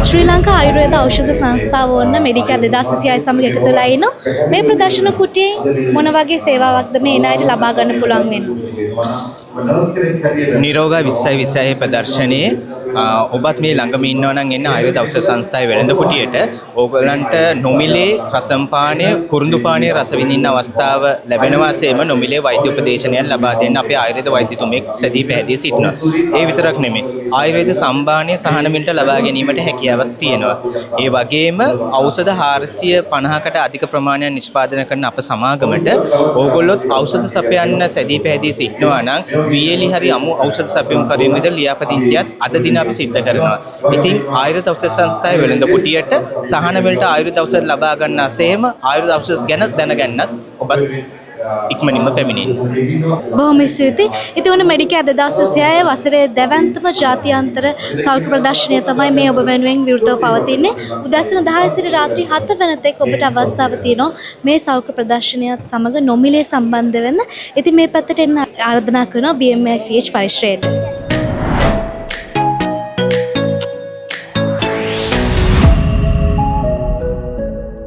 ශ්‍රී ලංකා ආයුර්වේද ඖෂධ සංස්ථාව වන මෙඩිකා 2026 සමග එකතු වෙලා ඉනෝ මේ ප්‍රදර්ශන කුටියේ මොන වගේ සේවාවක්ද මේ අයට ලබා ගන්න පුළුවන් වෙන්නේ? නිරෝගා 2026 ප්‍රදර්ශනයේ ඔබත් මේ ළඟම ඉන්නවා නම් එන්න ආයුර්වේද ඖෂධ සංස්ථාවේ වෙළඳ කුටියට ඕගලන්ට නොමිලේ රසම් පානය කුරුඳු පානය රස විඳින්න අවස්ථාව ලැබෙනවා සේම නොමිලේ වෛද්‍ය උපදේශනයන් ලබා දෙන්න අපේ ආයුර්වේද වෛද්‍යතුමෙක් සැදී පැහැදී සිටිනවා. ඒ විතරක් නෙමෙයි ආයුර්වේද සම්භාණය සහන මිලට ලබා ගැනීමට හැකියාවක් තියෙනවා. ඒ වගේම ඖෂධ 450කට අධික ප්‍රමාණයක් නිෂ්පාදනය කරන අප සමාගමට ඕගොල්ලොත් ඖෂධ සපයන්න සැදී පැහැදී සිටිනවා නම් වියලි හරි අමු ඖෂධ සපයුම් කරුවෙන් විතර ලියාපදිංචියත් අද දින අපි සිද්ධ කරනවා. ඉතින් ආයුර්වේද ඖෂධ සංස්ථාවේ වෙළඳ කුටියට සහන වලට ආයුර්වේද ඖෂධ ලබා ගන්න අසේම ආයුර්වේද ඖෂධ ගැන දැනගන්නත් ඔබත් ඉක්මනින්ම පැමිණෙන්න. බොහොම ස්තුතියි. ඉතින් ඔන්න මෙඩිකා 2026 වසරේ දැවැන්තම ජාත්‍යන්තර සෞඛ්‍ය ප්‍රදර්ශනය තමයි මේ ඔබ වෙනුවෙන් විවෘතව පවතින්නේ. උදෑසන 10 සිට රාත්‍රී 7 වෙනතෙක් ඔබට අවස්ථාව තියෙනවා මේ සෞඛ්‍ය ප්‍රදර්ශනයත් සමග නොමිලේ සම්බන්ධ වෙන්න. ඉතින් මේ පැත්තට එන්න ආරාධනා කරනවා BMICH පරිශ්‍රයට.